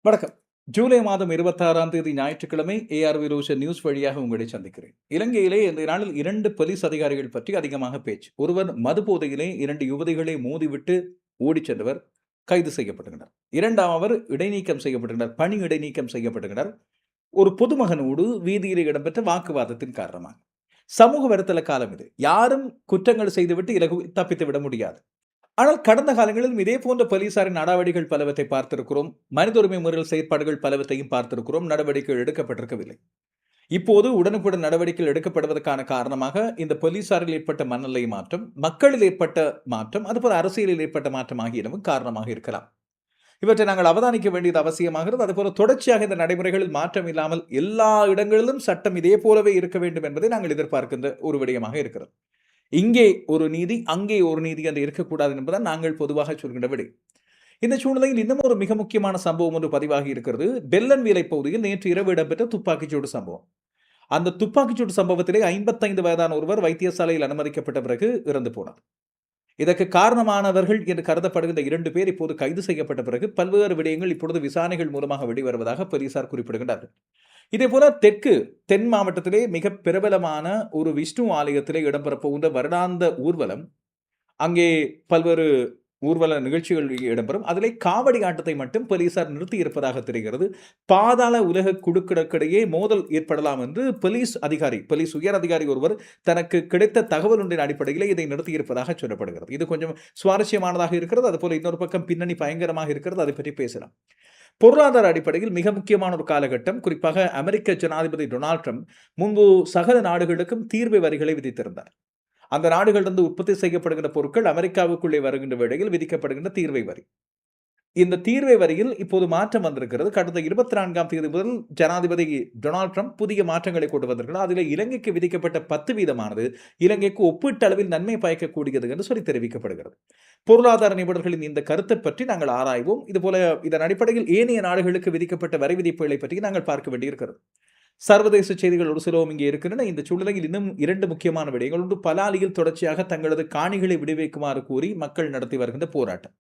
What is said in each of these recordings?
வணக்கம். ஜூலை மாதம் 26ஆம் தேதி ஞாயிற்றுக்கிழமை ஏஆர்வி ரோஷன் நியூஸ் வழியாக உங்களை சந்திக்கிறேன். இலங்கையிலே இந்த நாளில் 2 போலீஸ் அதிகாரிகள் பற்றி அதிகமாக பேச்சு. ஒருவர் மது போதையிலே 2 யுவதிகளை மோதிவிட்டு ஓடிச் சென்றவர் கைது செய்யப்படுகிறார். 2ஆமவர் இடைநீக்கம் செய்யப்படுகிறார். பணி இடைநீக்கம் செய்யப்படுகிறார். ஒரு பொதுமகனோடு வீதியிலே இடம்பெற்ற வாக்குவாதத்தின் காரணமாக. சமூக வலைத்தள காலம் இது. யாரும் குற்றங்கள் செய்துவிட்டு இலகுவில் தப்பித்து விட முடியாது. ஆனால் கடந்த காலங்களிலும் இதே போன்ற போலீசாரின் நடவடிக்கைகள் பலவற்றை பார்த்திருக்கிறோம். மனித உரிமை மீறல் செயற்பாடுகள் பலவற்றையும் பார்த்திருக்கிறோம். நடவடிக்கைகள் எடுக்கப்பட்டிருக்கவில்லை. இப்போது உடனுக்குடன் நடவடிக்கைகள் எடுக்கப்படுவதற்கான காரணமாக இந்த போலீசாரில் ஏற்பட்ட மனநிலை மாற்றம், மக்களில் ஏற்பட்ட மாற்றம், அதுபோல அரசியலில் ஏற்பட்ட மாற்றம் ஆகியனவும் காரணமாக இருக்கலாம். இவற்றை நாங்கள் அவதானிக்க வேண்டியது அவசியமாகிறது. அதுபோல தொடர்ச்சியாக இந்த நடைமுறைகளில் மாற்றம் இல்லாமல் எல்லா இடங்களிலும் சட்டம் இதே போலவே இருக்க வேண்டும் என்பதை நாங்கள் எதிர்பார்க்கின்ற ஒரு விடயமாக இருக்கிறது. இங்கே ஒரு நீதி, அங்கே ஒரு நீதி என்று இருக்கக்கூடாது என்பதுதான் நாங்கள் பொதுவாக சொல்கின்ற விடை. இந்த சூழ்நிலையில் இன்னும் ஒரு மிக முக்கியமான சம்பவம் ஒன்று பதிவாகி இருக்கிறது. பெல்லன்விலை பகுதியில் நேற்று இரவு இடம்பெற்ற துப்பாக்கிச்சூடு சம்பவம். அந்த துப்பாக்கிச்சூடு சம்பவத்திலே 55 வயதான ஒருவர் வைத்தியசாலையில் அனுமதிக்கப்பட்ட பிறகு இறந்து போனார். இதற்கு காரணமானவர்கள் என்று கருதப்படுகின்ற 2 பேர் இப்போது கைது செய்யப்பட்ட பிறகு பல்வேறு விடயங்கள் இப்பொழுது விசாரணைகள் மூலமாக வெளிவருவதாக போலீசார் குறிப்பிடுகின்றார்கள். இதேபோல தென் மாவட்டத்திலே மிக பிரபலமான ஒரு விஷ்ணு ஆலயத்திலே இடம்பெறப் போகின்ற வருடாந்த ஊர்வலம், அங்கே பல்வேறு ஊர்வல நிகழ்ச்சிகள் இடம்பெறும். அதிலே காவடி ஆட்டத்தை மட்டும் போலீசார் நிறுத்தி இருப்பதாக தெரிகிறது. பாதாள உலக குழுக்களுக்கிடையே மோதல் ஏற்படலாம் என்று போலீஸ் உயர் அதிகாரி ஒருவர் தனக்கு கிடைத்த தகவல் ஒன்றின் அடிப்படையில் இதை நிறுத்தி இருப்பதாக சொல்லப்படுகிறது. இது கொஞ்சம் சுவாரஸ்யமானதாக இருக்கிறது. அதுபோல இன்னொரு பக்கம் பின்னணி பயங்கரமாக இருக்கிறது. அதை பற்றி பேசலாம். பொருளாதார அடிப்படையில் மிக முக்கியமான ஒரு காலகட்டம். குறிப்பாக அமெரிக்க ஜனாதிபதி டொனால்ட் ட்ரம்ப் முன்பு சகல நாடுகளுக்கும் தீர்வை வரிகளை விதித்திருந்தார். அந்த நாடுகளிலிருந்து உற்பத்தி செய்யப்படுகின்ற பொருட்கள் அமெரிக்காவுக்குள்ளே வருகின்ற வேளையில் விதிக்கப்படுகின்ற தீர்வை வரி. இந்த தீர்வை வரியில் இப்போது மாற்றம் வந்திருக்கிறது. கடந்த 24ஆம் தேதி முதல் ஜனாதிபதி டொனால்ட் ட்ரம்ப் புதிய மாற்றங்களை கொண்டு வந்திருக்கிறார். அதில் இலங்கைக்கு விதிக்கப்பட்ட 10% இலங்கைக்கு ஒப்பீட்டளவில் நன்மை பயக்கக்கூடியது என்று சொல்லி தெரிவிக்கப்படுகிறது. பொருளாதார நிபுணர்களின் இந்த கருத்தை பற்றி நாங்கள் ஆராய்வோம். இதுபோல இதன் அடிப்படையில் ஏனைய நாடுகளுக்கு விதிக்கப்பட்ட வரி விதிப்புகளை பற்றி நாங்கள் பார்க்க வேண்டியிருக்கிறது. சர்வதேச செய்திகள் ஒரு சிலவும் இங்கே இருக்கின்றன. இந்த சூழ்நிலையில் இன்னும் 2 முக்கியமான விடயங்கள் உண்டு. பலாலியில் தொடர்ச்சியாக தங்களது காணிகளை விடுவிக்குமாறு கூறி மக்கள் நடத்தி வருகின்ற போராட்டம்.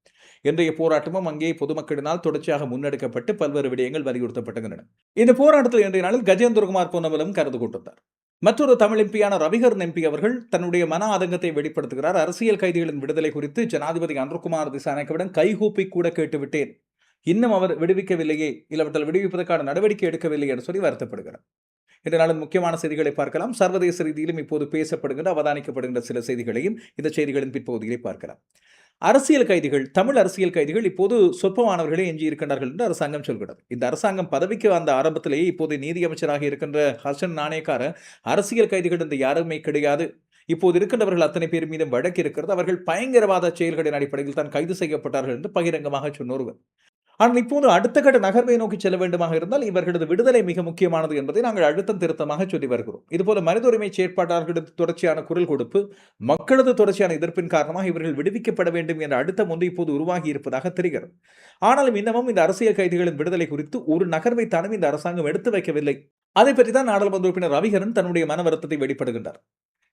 இன்றைய போராட்டமும் அங்கே பொதுமக்களினால் தொடர்ச்சியாக முன்னெடுக்கப்பட்டு பல்வேறு விடயங்கள் வலியுறுத்தப்பட்டுகின்றன. இந்த போராட்டத்தில் இன்றைய நாளில் கஜேந்திரகுமார் பொன்னம்பலம் கலந்து கொண்டிருந்தார். மற்றொரு தமிழ் எம்பியான ரவிகரன் எம்பி அவர்கள் தன்னுடைய மன ஆதங்கத்தை வெளிப்படுத்துகிறார். அரசியல் கைதிகளின் விடுதலை குறித்து ஜனாதிபதி அனுர்குமார் திசாநாயக்கவிடம் கைகூப்பி கூட கேட்டுவிட்டேன். இன்னும் அவர் விடுவிக்கவில்லையே, இல்லாவிட்டால் விடுவிப்பதற்கான நடவடிக்கை எடுக்கவில்லை என்று சொல்லி வருத்தப்படுகிறார். இன்றைய நாளின் முக்கியமான செய்திகளை பார்க்கலாம். சர்வதேச ரீதியிலும் இப்போது பேசப்படுகின்ற, அவதானிக்கப்படுகின்ற சில செய்திகளையும் இந்த செய்திகளின் பிற்பகுதியிலே பார்க்கலாம். அரசியல் கைதிகள், தமிழ் அரசியல் கைதிகள் இப்போது சொற்பமானவர்களே எஞ்சியிருக்கின்றார்கள் என்று அரசாங்கம் சொல்கிறது. இந்த அரசாங்கம் பதவிக்கு வந்த ஆரம்பத்திலேயே இப்போது நீதியமைச்சராக இருக்கின்ற ஹர்ஷன் நாணயக்கார அரசியல் கைதிகள் இந்த யாருமே கிடையாது, இப்போது இருக்கின்றவர்கள் அத்தனை பேர் மீதும் வழக்கு இருக்கிறது, அவர்கள் பயங்கரவாத செயல்களின் அடிப்படையில் தான் கைது செய்யப்பட்டார்கள் என்று பகிரங்கமாக சொன்னொருவர். ஆனால் இப்போது அடுத்த கட்ட நகர்வை நோக்கி செல்ல வேண்டுமாக இருந்தால் இவர்களது விடுதலை மிக முக்கியமானது என்பதை நாங்கள் அழுத்தம் திருத்தமாக சொல்லி வருகிறோம். இதுபோல மனித உரிமை செயற்பாட்டாளர்களது தொடர்ச்சியான குரல் கொடுப்பு, மக்களது தொடர்ச்சியான எதிர்ப்பின் காரணமாக இவர்கள் விடுவிக்கப்பட வேண்டும் என்ற அழுத்தம் ஒன்று இப்போது உருவாகி இருப்பதாக தெரிகிறது. ஆனாலும் இன்னமும் இந்த அரசியல் கைதிகளின் விடுதலை குறித்து ஒரு நகர்வை தானும் இந்த அரசாங்கம் எடுத்து வைக்கவில்லை. அதை பற்றி தான் நாடாளுமன்ற உறுப்பினர் ரவிகரன் தன்னுடைய மன வருத்தத்தை வெளிப்படுகின்றார்.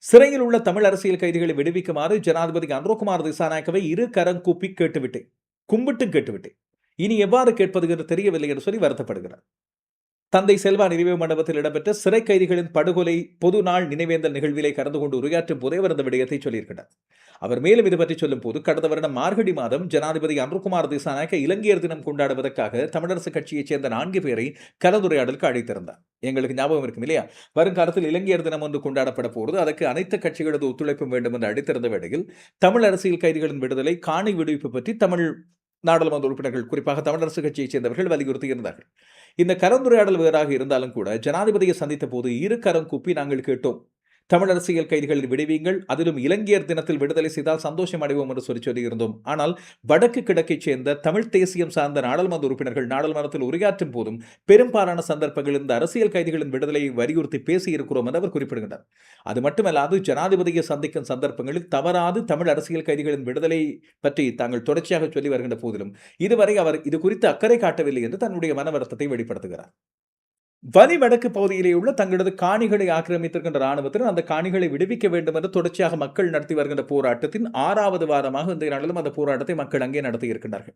சிறையில் உள்ள தமிழ் அரசியல் கைதிகளை விடுவிக்குமாறு ஜனாதிபதி அனுர்குமார் திசாநாயக்கவை இரு கரம் கூப்பி கேட்டுவிட்டேன், கும்பிட்டு கேட்டுவிட்டேன். இனி எவ்வாறு கேட்பது என்று தெரியவில்லை என்று சொல்லி வருத்தப்படுகிறார். தந்தை செல்வா நிறைவு மண்டபத்தில் இடம்பெற்ற சிறை கைதிகளின் படுகொலை பொது நாள் நினைவேந்தல் நிகழ்விலே கலந்து கொண்டு உரையாற்றும் போதே அவர் இந்த விடயத்தை சொல்லியிருக்கிறார். அவர் மேலும் இது பற்றி சொல்லும் போது, கடந்த வருடம் மார்கழி மாதம் ஜனாதிபதி அனுர்குமார் திசாநாயக்க இலங்கையர் தினம் கொண்டாடுவதற்காக தமிழரசு கட்சியைச் சேர்ந்த 4 பேரை கலந்துரையாடலுக்கு அழைத்திருந்தார். எங்களுக்கு ஞாபகம் இருக்கும் இல்லையா? வருங்காலத்தில் இலங்கையர் தினம் ஒன்று கொண்டாடப்பட போது அதற்கு அனைத்து கட்சிகளது ஒத்துழைப்பும் வேண்டும் என்று அழைத்திருந்த வேளையில் தமிழ் அரசியல் கைதிகளின் விடுதலை, காணி விடுவிப்பு பற்றி தமிழ் நாடாளுமன்ற உறுப்பினர்கள், குறிப்பாக தமிழரசு கட்சியைச் சேர்ந்தவர்கள் வலியுறுத்தி இருந்தார்கள். இந்த கலந்துரையாடல் வேறாக இருந்தாலும் கூட ஜனாதிபதியை சந்தித்த போது இரு கரம் கூப்பி நாங்கள் கேட்டோம், தமிழ் அரசியல் கைதிகளில் விடுவீங்கள், அதிலும் இலங்கையர் தினத்தில் விடுதலை செய்தால் சந்தோஷம் அடைவோம் என்று சொல்லியிருந்தோம். ஆனால் வடக்கு கிழக்கைச் சேர்ந்த தமிழ் தேசியம் சார்ந்த நாடாளுமன்ற உறுப்பினர்கள் நாடாளுமன்றத்தில் உரையாற்றும் போதும் பெரும்பாலான சந்தர்ப்பங்களில் இந்த அரசியல் கைதிகளின் விடுதலையை வலியுறுத்தி பேசியிருக்கிறோம் என்று அவர் குறிப்பிடுகிறார். அது மட்டுமல்லாது ஜனாதிபதியை சந்திக்கும் சந்தர்ப்பங்களில் தவறாது தமிழ் அரசியல் கைதிகளின் விடுதலை பற்றி தாங்கள் தொடர்ச்சியாக சொல்லி வருகின்ற போதிலும் இதுவரை அவர் இது குறித்து அக்கறை காட்டவில்லை என்று தன்னுடைய மன வருத்தத்தை வெளிப்படுத்துகிறார். வலி வடக்கு பகுதியிலே உள்ள தங்களது காணிகளை ஆக்கிரமித்திருக்கின்ற ராணுவத்தினர் அந்த காணிகளை விடுவிக்க வேண்டும் என்று தொடர்ச்சியாக மக்கள் நடத்தி வருகின்ற போராட்டத்தின் 6வது வாரமாக இன்றைய நாளிலும் அந்த போராட்டத்தை மக்கள் அங்கே நடத்தி இருக்கின்றார்கள்.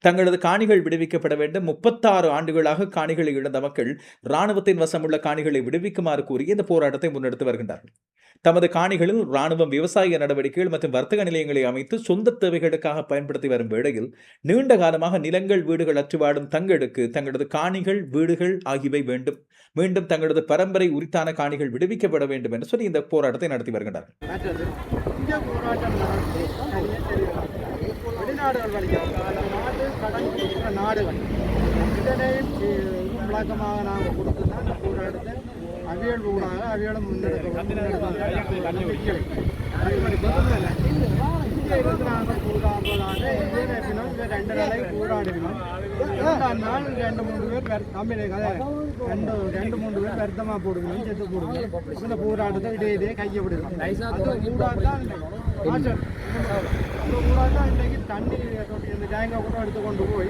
தங்களது காணிகள் விடுவிக்கப்பட வேண்டும். 36 ஆண்டுகளாக காணிகளை இழந்த மக்கள் ராணுவத்தின் வசமுள்ள காணிகளை விடுவிக்குமாறு கூறி இந்த போராட்டத்தை முன்னெடுத்து வருகின்றார்கள். தமது காணிகளில் ராணுவம் விவசாய நடவடிக்கைகள் மற்றும் வர்த்தக நிலையங்களை அமைத்து சொந்த தேவைகளுக்காக பயன்படுத்தி வரும் வேளையில் நீண்ட காலமாக நிலங்கள் வீடுகள் அற்று வாடும் தங்களுக்கு தங்களது காணிகள் வீடுகள் ஆகியவை வேண்டும். மீண்டும் தங்களது பரம்பரை உரித்தான காணிகள் விடுவிக்கப்பட வேண்டும் என்று சொல்லி இந்த போராட்டத்தை நடத்தி வருகின்றனர். அவியல் ஊடாக அவியலும் முன்னெடுக்க நாங்கள் கூடாம்பலாக இதேப்பினோம் இந்த 2 நாளைக்கு கூடாடினோம். 2 நாள் 2-3 பேர் கம்பெனி கதை 2-3 பேர் வருத்தமாக போடுக்கணும், செத்து போடுக்கணும். இந்த போராட்டத்தை இதே கையப்படுகிறோம். அது ஊடாதான் இன்றைக்கு தண்ணி இந்த ஜாயங்கா கூட எடுத்துக்கொண்டு போய்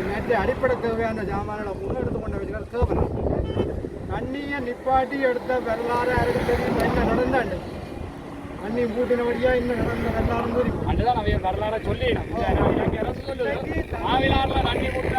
நேற்று அடிப்படை தேவையான ஜாமான்களை கூட எடுத்துக்கொண்டு வச்சுக்கிற தேவை தண்ணியை நிப்பாட்டி எடுத்த வரலாறு யாருக்கு தெரியும்? என்ன நடந்தாண்டு தண்ணி பூட்டினபடியா இன்னும் நடந்த வரலாறு தெரியும். அதுதான் அவைய வரலாற சொல்லிடணும். மாவிலாறுல தண்ணி பூட்டின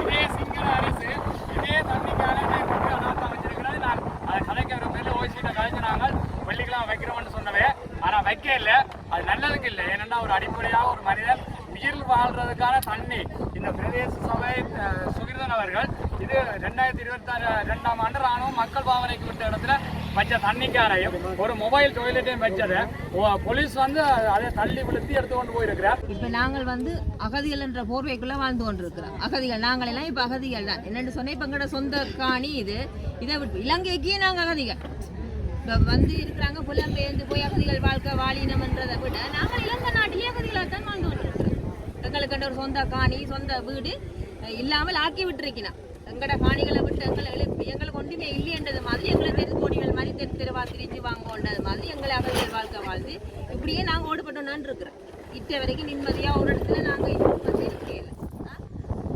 இதே சிங்கள அரசு இதே தண்ணிக்கான அனாத்தான் வச்சிருக்கிறது. நான் அதை கலைக்கிற பேர்ல ஓய்சீட்டை கலைஞ்சினாங்க, வெள்ளிக்கிழமை வைக்கிறோம்னு சொன்னவே. ஆனால் வைக்க இல்லை, அது நல்லதுக்கு இல்லை. ஏன்னா ஒரு அடிப்படையாக ஒரு மனிதன் உயிர் வாழ்றதுக்கான தண்ணி இந்த பிரதேச சபை சுகிர்தன் அவர்கள் இது 2022ஆம் ஆண்டு ராணுவம் மக்கள் பாவனைக்கு விட்ட இடத்துல வச்ச தண்ணிக்காரையும் ஒரு மொபைல் டாய்லெட்டையும் வச்சதை போலீஸ் வந்து அதை தள்ளி விழுத்தி எடுத்து கொண்டு போயிருக்கிறார். இப்போ நாங்கள் வந்து அகதிகள் என்ற போர்வைக்குள்ள வாழ்ந்து கொண்டிருக்கிறோம். அகதிகள் நாங்கள் எல்லாம் இப்போ அகதிகள் தான். என்னென்னு சொன்னால் இப்போ எங்களோட சொந்த காணி இதை விட்டு இலங்கைக்கே நாங்கள் அகதிகள் இப்போ வந்து இருக்கிறாங்க. புலம்பெயர்ந்து போய் அகதிகள் வாழ்க்கை வாழினம்ன்றதை விட நாங்கள் இலங்கை நாட்டிலே அகதிகளாக தான் வாழ்ந்து கொண்டிருக்கிறோம். எங்களுக்கு ஒரு சொந்த காணி சொந்த வீடு இல்லாமல் ஆக்கி விட்டுருக்கணும். எங்களோட காணிகளை விட்டு எங்களுக்கு ஒன்றுமே இல்லைன்றது மாதிரி எங்களை தெரு கோடிகள் மாதிரி தெருவா திரிஞ்சு வாங்கன்றது மாதிரி எங்களை அகதிகள் வாழ்க்கை வாழ்ந்து இப்படியே நாங்கள் ஓடுபட்டோன்னு இருக்கிறோம். இட்ட வரைக்கும் நிம்மதியாக ஒரு இடத்துல நாங்கள் இருக்கல.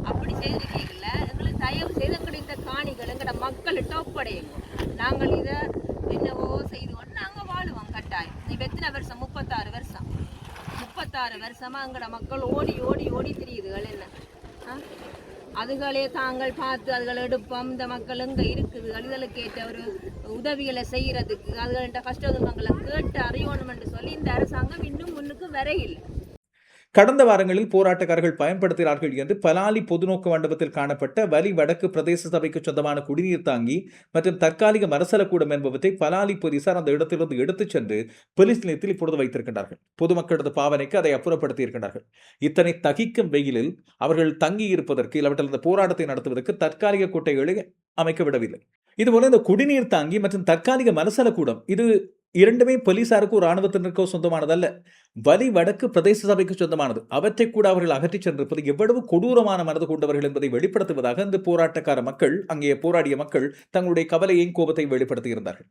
அப்படி செய்திருக்கீங்கல்ல, எங்களுக்கு தயவு செய்து எங்களுடைய இந்த காணிகள் எங்களோட மக்கள்கிட்ட ஒப்படையுங்க. நாங்கள் இதை என்னவோ செய்து கொண்டு நாங்கள் வாழுவோம் கட்டாயம். இப்போ எத்தனை வருஷம்? 36 வருஷம். 36 வருஷமா எங்களோட மக்கள் ஓடி ஓடி ஓடி திரியுதுகள். என்ன அதுகளே தாங்கள் பார்த்து அதுகளை எடுப்போம். இந்த மக்கள் எங்கே இருக்குது அதுகளுக்கு ஏற்ற ஒரு உதவிகளை செய்யறதுக்கு அதுகள்கிட்ட கஷ்ட துன்பங்களை கேட்டு அறியணும் என்று சொல்லி இந்த அரசாங்கம் இன்னும் முன்னுக்கு வரையில்லை. கடந்த வாரங்களில் போராட்டக்காரர்கள் பயன்படுத்தினார்கள் என்று பலாலி பொதுநோக்கு மண்டபத்தில் காணப்பட்ட வலி வடக்கு பிரதேச சபைக்கு சொந்தமான குடிநீர் தாங்கி மற்றும் தற்காலிக மரசலக்கூடம் என்பவற்றை பலாலி போலீசார் அந்த இடத்திலிருந்து எடுத்துச் சென்று போலீஸ் நிலையத்தில் இப்பொழுது வைத்திருக்கின்றார்கள். பொதுமக்களது பாவனைக்கு அதை அப்புறப்படுத்தி இருக்கின்றார்கள். இத்தனை தகிக்கும் வெயிலில் அவர்கள் தங்கி இருப்பதற்கு இல்லாவிட்டால் இந்த போராட்டத்தை நடத்துவதற்கு தற்காலிக கோட்டைகளை அமைக்க விடவில்லை. இதுபோல இந்த குடிநீர் தாங்கி மற்றும் தற்காலிக மரசலக்கூடம் இது இரண்டுமே போலீசாருக்கோ இராணுவத்தினருக்கோ சொந்தமானதல்ல, வலி வடக்கு பிரதேச சபைக்கு சொந்தமானது. அவற்றை கூட அவர்கள் அகற்றிச் சென்றிருப்பது எவ்வளவு கொடூரமான மனது கொண்டவர்கள் என்பதை வெளிப்படுத்துவதாக இந்த போராட்டக்கார மக்கள், அங்கே போராடிய மக்கள் தங்களுடைய கவலையையும் கோபத்தை வெளிப்படுத்தியிருந்தார்கள்.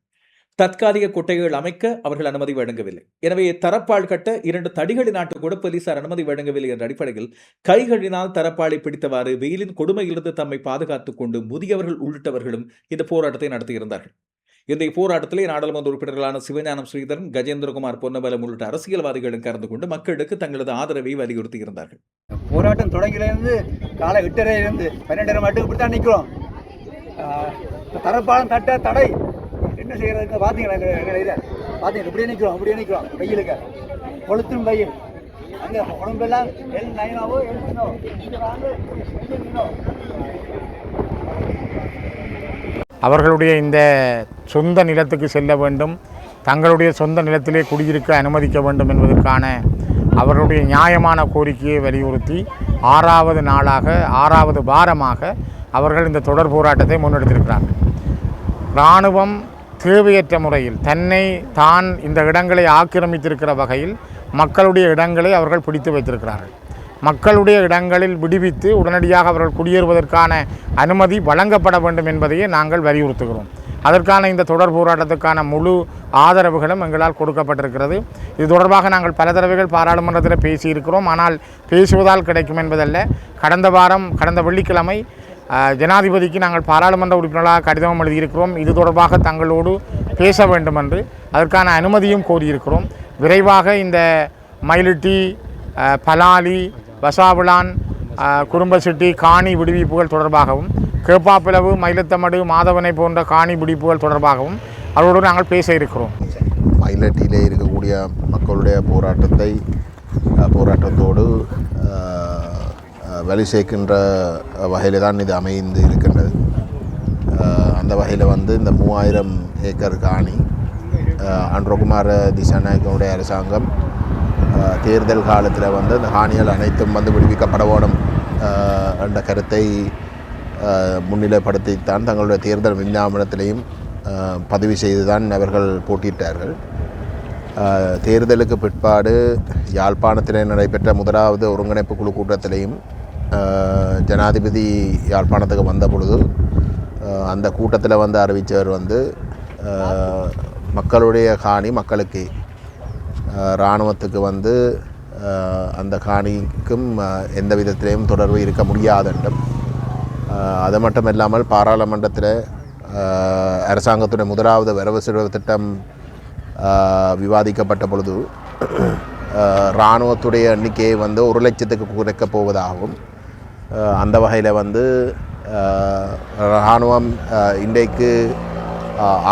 தற்காலிக கொட்டைகள் அமைக்க அவர்கள் அனுமதி வழங்கவில்லை. எனவே தரப்பால் கட்ட 2 தடிகளினாட்டு கூட போலீசார் அனுமதி வழங்கவில்லை என்ற அடிப்படையில் கைகளினால் தரப்பாலை பிடித்தவாறு வெயிலின் கொடுமையிலிருந்து தம்மை பாதுகாத்துக் கொண்டு முதியவர்கள் உள்ளிட்டவர்களும் இந்த போராட்டத்தை நடத்தியிருந்தார்கள். இந்த போராட்டத்திலே நாடாளுமன்ற உறுப்பினர்களான சிவஞானம் ஸ்ரீதரன், கஜேந்திரகுமார் பொன்னபலம் உள்ளிட்ட அரசியல்வாதிகளும் கலந்து கொண்டு மக்களுக்கு தங்களது ஆதரவை வலியுறுத்தி இருந்தார்கள். போராட்டம் தொடங்கிலிருந்து காலை 8:30 12:30 மட்டும் இப்படித்தான் நிற்கிறோம். தரப்பாலம் தட்ட தடை என்ன செய்யறதுக்கு பார்த்தீங்களா? இதை பார்த்தீங்க இப்படியே நிற்கிறோம் வெயிலுக்கு கொளுத்தும் வெயில். அங்கே உடம்பெல்லாம் L9 அவர்களுடைய இந்த சொந்த நிலத்துக்கு செல்ல வேண்டும், தங்களுடைய சொந்த நிலத்திலே குடியிருக்க அனுமதிக்க வேண்டும் என்பதற்கான அவர்களுடைய நியாயமான கோரிக்கையை வலியுறுத்தி 6வது நாளாக 6வது வாரமாக அவர்கள் இந்த தொடர் போராட்டத்தை முன்னெடுத்திருக்கிறார்கள். இராணுவம் தேவையற்ற முறையில் தான் இந்த இடங்களை ஆக்கிரமித்திருக்கிற வகையில் மக்களுடைய இடங்களை அவர்கள் பிடித்து வைத்திருக்கிறார்கள். மக்களுடைய இடங்களில் விடுவித்து உடனடியாக அவர்கள் குடியேறுவதற்கான அனுமதி வழங்கப்பட வேண்டும் என்பதையே நாங்கள் வலியுறுத்துகிறோம். அதற்கான இந்த தொடர் போராட்டத்துக்கான முழு ஆதரவுகளும் எங்களால் கொடுக்கப்பட்டிருக்கிறது. இது தொடர்பாக நாங்கள் பல தடவைகள் பாராளுமன்றத்தில் பேசியிருக்கிறோம். ஆனால் பேசுவதால் கிடைக்கும் என்பதல்ல. கடந்த வெள்ளிக்கிழமை ஜனாதிபதிக்கு நாங்கள் பாராளுமன்ற உறுப்பினர்களாக கடிதம் எழுதியிருக்கிறோம். இது தொடர்பாக தங்களோடு பேச வேண்டும் என்று அதற்கான அனுமதியும் கோரியிருக்கிறோம். விரைவாக இந்த மயிலிட்டி, பலாலி, வசாவிளான் குறும்பசிட்டி காணி விடுவிப்புகள் தொடர்பாகவும் கேப்பாப்பிளவு மயிலத்தமடு மாதவனை போன்ற காணி விடுவிப்புகள் தொடர்பாகவும் அவரோடு நாங்கள் பேச இருக்கிறோம். மயிலட்டியிலே இருக்கக்கூடிய மக்களுடைய போராட்டத்தோடு வலி சேர்க்கின்ற வகையில் தான் இது அமைந்து இருக்கின்றது. அந்த வகையில் இந்த 3000 ஏக்கர் காணி அன்றகுமார திசாநாயக்கனுடைய அரசாங்கம் தேர்தல் காலத்தில் அந்த காணிகள் அனைத்தும் விடுவிக்கப்பட வேணும் என்ற கருத்தை முன்னிலைப்படுத்தித்தான் தங்களுடைய தேர்தல் விஞ்ஞாபனத்திலையும் பதிவு செய்துதான் அவர்கள் போட்டியிட்டார்கள். தேர்தலுக்கு பிற்பாடு யாழ்ப்பாணத்தில் நடைபெற்ற முதலாவது ஒருங்கிணைப்பு குழு கூட்டத்திலையும் ஜனாதிபதி யாழ்ப்பாணத்துக்கு வந்த பொழுது அந்த கூட்டத்தில் அறிவித்தவர் மக்களுடைய காணி மக்களுக்கு, இராணுவத்துக்கு அந்த காணிக்கும் எந்த விதத்திலையும் தொடர்பு இருக்க முடியாது என்றும், அது மட்டும் இல்லாமல் பாராளுமன்றத்தில் அரசாங்கத்துடைய முதலாவது வரவு செலவு திட்டம் விவாதிக்கப்பட்ட பொழுது இராணுவத்துடைய எண்ணிக்கையை 1 லட்சத்துக்கு குறைக்கப் போவதாகவும், அந்த வகையில் இராணுவம் இன்றைக்கு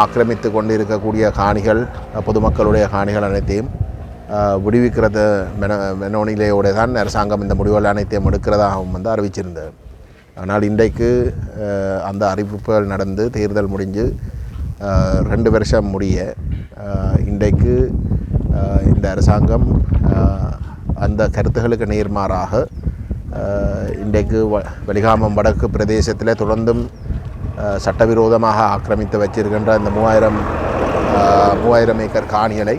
ஆக்கிரமித்து கொண்டு இருக்கக்கூடிய காணிகள், பொதுமக்களுடைய காணிகள் அனைத்தையும் விடுவிக்கிறது மெனோனிலையோடு தான் அரசாங்கம் இந்த முடிவுகள் அனைத்தையும் எடுக்கிறதாகவும் அறிவிச்சிருந்தது. ஆனால் இன்றைக்கு அந்த அறிவிப்புகள் நடந்து தேர்தல் முடிஞ்சு 2 வருஷம் முடிய இன்றைக்கு இந்த அரசாங்கம் அந்த கருத்துகளுக்கு நேர்மாறாக இன்றைக்கு வலிகாமம் வடக்கு பிரதேசத்தில் தொடர்ந்தும் சட்டவிரோதமாக ஆக்கிரமித்து வச்சிருக்கின்ற இந்த 3000 ஏக்கர் காணிகளை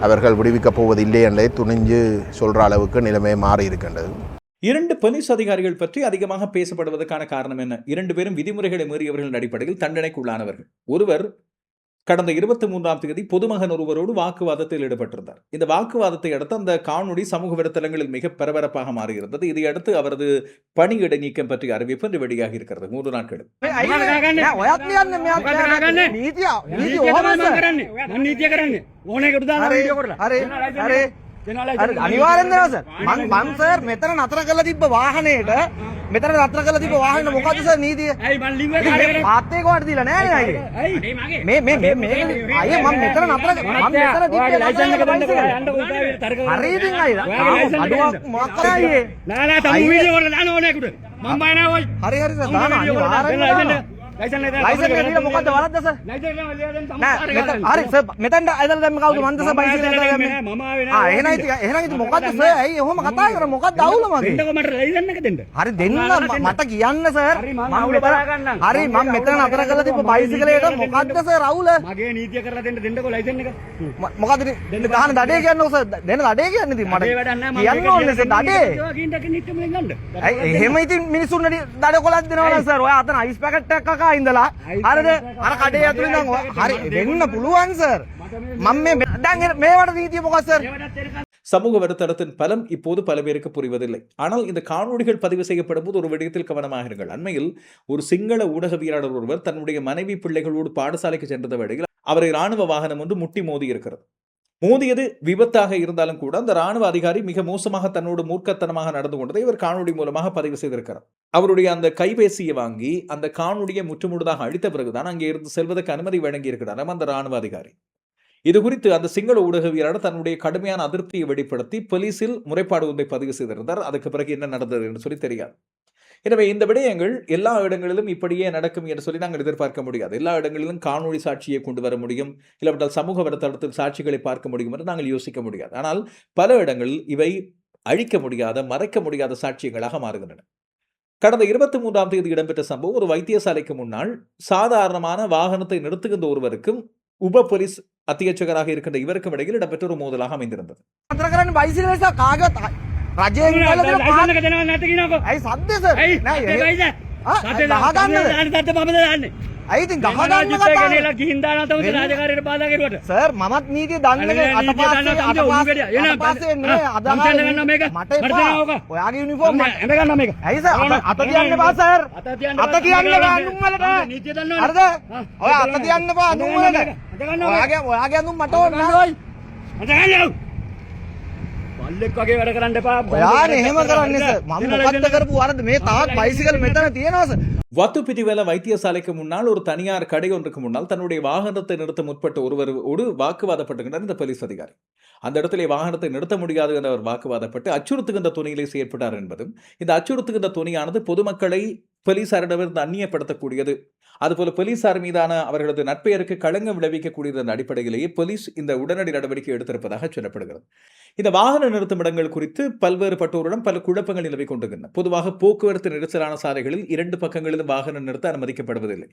அவர்கள் விடுவிக்கப் போவதில்லை என்றே துணிஞ்சு சொல்கிற அளவுக்கு நிலைமை மாறி இருக்கின்றது. 2 போலீஸ் அதிகாரிகள் பற்றி அதிகமாக பேசப்படுவதற்கான காரணம் என்ன? 2 பேரும் விதிமுறைகளை மீறியவர்களின் அடிப்படையில் தண்டனைக்குள்ளானவர்கள். ஒருவர் கடந்த 23ஆம் தேதி பொதுமகன் ஒருவரோடு வாக்குவாதத்தில் ஈடுபட்டிருந்தார். இந்த வாக்குவாதத்தை அடுத்து அந்த காணொளி சமூக வலைத்தளங்களில் மிக பரபரப்பாக மாறியிருந்தது. இதையடுத்து அவரது பணி இடைநீக்கம் பற்றிய அறிவிப்பு இன்று வெளியாகி இருக்கிறது. 3 நாட்கள் අනිවාර්යෙන්ම සර් මම සර් මෙතන නතර කරලා තිබ්බ වාහනේට මෙතන නතර කරලා තිබ්බ වාහනේ මොකද්ද සර් නීතිය? ඇයි මං ලිව්වේ කාර්යකරන පාත්තේ කොහට දීලා නැහැ නේ අයියේ. ඇයි මගේ මේ අයියේ මම මෙතන නතර මම මෙතන තිබ්බේ ලයිසන් එක දෙන්නකෝ යන්න උදාවේ තර්ක කරලා හරි ඉතින් අයියා අඩුවක් මොකක් කරා අයියේ නෑ නෑ තම වීඩියෝ වල දාන්න ඕනේ කුඩ මම බය නෑ ඔය හරි සර් දාන්න අනිවාර්යෙන්ම ලයිසන් එක ලයිසන් එක දීලා මොකද්ද වරද්ද සර්? ලයිසන් එක ලියලා දෙන්න නෑ හරි සර් මෙතනට ඇදලා දැම්ම කවුද මන්ද සර් බයිසිකල් ඇදලා දැම්මේ? මම ආවේ නෑ එහෙනම් ඉතින් මොකද්ද සර්? ඇයි ඔහොම කතා කරන්නේ? මොකද්ද අවුල මගේ? දෙන්නකෝ මට ලයිසන් එක දෙන්න. හරි දෙන්න මට කියන්න සර්. හරි මම මෙතන නතර කරලා තිබ්බ බයිසිකලේට මොකද්ද සර් අවුල? මගේ නීතිය කරලා දෙන්නකෝ ලයිසන් එක. මොකද්ද දෙන්න ගහන දඩේ කියන්නේ සර්? දෙන්න දඩේ කියන්නේ ඉතින් මට කියන්න ඕනේ සර් දඩේ. කින්ටක නිට්ටමෙන් ගන්න. එහෙම ඉතින් මිනිස්සුන්ට දඩ කොලක් දෙනවා නම් සර්. ඔය අතන අයිස් පැකට් එකක් කකා ඉඳලා හරිද? අර කඩේ ඇතුලේ ඉඳන් හරි දෙන්න පුළුවන් සර්. මම දැන් මේවට නීතිය මොකක්ද සර්? சமூக வலைத்தளத்தின் பலம் இப்போது பல பேருக்கு புரிவதில்லை. ஆனால் இந்த காணொளிகள் பதிவு செய்யப்படும் போது ஒரு விடயத்தில் கவனமாக இருங்கள். அண்மையில் ஒரு சிங்கள ஊடகவியலாளர் ஒருவர் தன்னுடைய மனைவி பிள்ளைகளோடு பாடசாலைக்கு சென்ற வேளையில் அவரை ராணுவ வாகனம் ஒன்று முட்டி மோதி இருக்கிறது. மோதியது விபத்தாக இருந்தாலும் கூட அந்த ராணுவ அதிகாரி மிக மோசமாக தன்னோடு மூர்க்கத்தனமாக நடந்து கொண்டதை இவர் காணொளி மூலமாக பதிவு செய்திருக்கிறார். அவருடைய அந்த கைபேசியை வாங்கி அந்த காணொளியை முற்றுமுழுதாக அழித்த பிறகுதான் அங்கே இருந்து செல்வதற்கு அனுமதி வழங்கி இருக்கிறார் அந்த ராணுவ அதிகாரி. இது குறித்து அந்த சிங்கள ஊடகவியலாளர் தன்னுடைய கடுமையான அதிருப்தியை வெளிப்படுத்தி போலீசில் முறைப்பாடு ஒன்றை பதிவு செய்திருந்தார். அதுக்கு பிறகு என்ன நடந்தது என்று சொல்லி தெரியாது. எனவே இந்த விடயங்கள் எல்லா இடங்களிலும் இப்படியே நடக்கும் என்று சொல்லி நாங்கள் எதிர்பார்க்க முடியாது. எல்லா இடங்களிலும் காணொளி சாட்சியை கொண்டு வர முடியும், இல்லாவிட்டால் சமூக வலைத்தளத்தில் சாட்சிகளை பார்க்க முடியும் என்று நாங்கள் யோசிக்க முடியாது. ஆனால் பல இடங்களில் இவை அழிக்க முடியாத, மறைக்க முடியாத சாட்சியங்களாக மாறுகின்றன. கடந்த 23ஆம் தேதி இடம்பெற்ற சம்பவம் ஒரு வைத்தியசாலைக்கு முன்னால் சாதாரணமான வாகனத்தை நிறுத்துகின்ற ஒருவருக்கும் உப போலீஸ் அத்தியட்சகராக இருக்கின்ற இவருக்கும் இடையில் இடம்பெற்ற ஒரு மோதலாக அமைந்திருந்தது. ඇයි ගහගන්න සර් මමත් නීතිය දන්නේ අතපස්සේ නේ මට ඔයාගේ යුනිෆෝම් ඇඳ ගන්න මේක ඇයි සර් අත තියන්න එපා සර් අත තියන්න බෑ අඳුම් වලට නීතිය දන්නවනේ හරිද ඔය අත තියන්න එපා අඳුම් වලට ඔයාගේ අඳුම් මට ඕන නෑ අත ගන්න මල්ලෙක් වගේ වැඩ කරන්න එපා. ඔයානේ එහෙම කරන්නේ සර්. මම මොකක්ද කරපු වරද? මේ තාක් බයිසිකල් මෙතන තියෙනවා සර්. வத்துப்பிட்டிவேல வைத்தியசாலைக்கு முன்னால் ஒரு தனியார் கடை ஒன்றுக்கு முன்னால் தன்னுடைய வாகனத்தை நிறுத்த முற்பட்ட ஒருவரோடு வாக்குவாதப்பட்டுகின்றார் இந்த போலீஸ் அதிகாரி. அந்த இடத்திலே வாகனத்தை நிறுத்த முடியாது என்ற அவர் வாக்குவாதப்பட்டு அச்சுறுத்துகின்ற துணியிலே செயற்பட்டார் என்பதும், இந்த அச்சுறுத்துகின்ற துணியானது பொதுமக்களை போலீசாரிடமிருந்து அந்நியப்படுத்தக்கூடியது, அதுபோல போலீசார் மீதான அவர்களது நட்பெயருக்கு களங்கம் விளைவிக்கக்கூடியது என்ற அடிப்படையிலேயே போலீஸ் இந்த உடனடி நடவடிக்கை எடுத்திருப்பதாக சொல்லப்படுகிறது. இந்த வாகன நிறுத்தும் இடங்கள் குறித்து பல்வேறுபட்டோரிடம் பல குழப்பங்கள் நிலவிக் கொண்டிருக்கின்றன. பொதுவாக போக்குவரத்து நெரிசலான சாலைகளில் 2 பக்கங்களிலும் வாகனம் நிறுத்த அனுமதிக்கப்படுவதில்லை.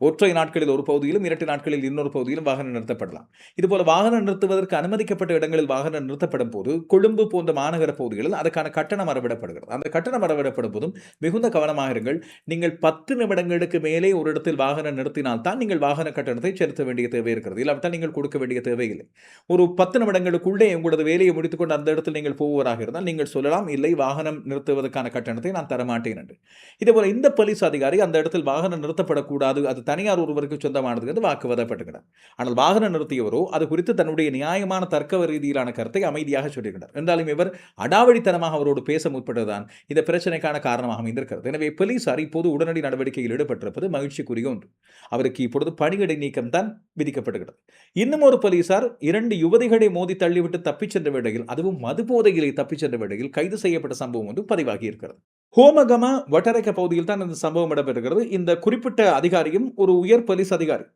ஒற்றை நாட்களில் ஒரு பகுதியிலும் 2 நாட்களில் இன்னொரு பகுதியிலும் வாகனம் நிறுத்தப்படலாம். இதுபோல வாகனம் நிறுத்துவதற்கு அனுமதிக்கப்பட்ட இடங்களில் வாகனம் நிறுத்தப்படும் போது கொழும்பு போன்ற மாநகர பகுதிகளில் அதற்கான கட்டணம் அறவிடப்படுகிறது. அந்த கட்டணம் அறவிடப்படும் போதும் மிகுந்த கவனமாக இருங்கள். நீங்கள் 10 நிமிடங்களுக்கு மேலே ஒரு இடத்தில் வாகனம் நிறுத்தினால் தான் நீங்கள் வாகன கட்டணத்தை செலுத்த வேண்டிய தேவை இருக்கிறது. இல்லாவிட்டால் நீங்கள் கொடுக்க வேண்டிய தேவையில்லை. ஒரு 10 நிமிடங்களுக்குள்ளே உங்களது வேலையை முடித்துக்கொண்டு அந்த இடத்தில் நீங்கள் போவதாக இருந்தால் நீங்கள் சொல்லலாம், இல்லை வாகனம் நிறுத்துவதற்கான கட்டணத்தை நான் தரமாட்டேன் என்று. இதேபோல இந்த போலீஸ் அதிகாரி அந்த இடத்தில் வாகனம் நிறுத்தப்படக்கூடாது, அது தனியார் ஒருவருக்கு சொந்தமானது என்று வாக்குவாதப்பட்டுகிறார். ஆனால் வாகனம் நிறுத்தியவரோ அது குறித்து தன்னுடைய நியாயமான தர்க்க ரீதியிலான கருத்தை அமைதியாக சொல்லியிருக்கிறார். என்றாலும் இவர் அடாவடித்தனமாக அவரோடு பேச முற்பட்டதுதான் இந்த பிரச்சனைக்கான காரணமாக அமைந்திருக்கிறது. எனவே போலீசார் இப்போது உடனடி நடவடிக்கையில் ஈடுபட்டிருப்பது மகிழ்ச்சிக்குரிய ஒன்று. அவருக்கு இப்பொழுது பணியிடை நீக்கம் தான் விதிக்கப்படுகிறது. இன்னும் ஒரு போலீசார் 2 யுவதிகளை மோதி தள்ளிவிட்டு தப்பிச் சென்ற வேளையில், அதுவும் மது போதையிலே தப்பிச் சென்ற வேளையில் கைது செய்யப்பட்ட சம்பவம் ஒன்று பதிவாகி இருக்கிறது. ஹோமகம வட்டரைக்க பகுதியில் தான் இந்த சம்பவம் இடம்பெறுகிறது. இந்த குறிப்பிட்ட அதிகாரியும் ஒரு உயர் போலீஸ் அதிகாரி.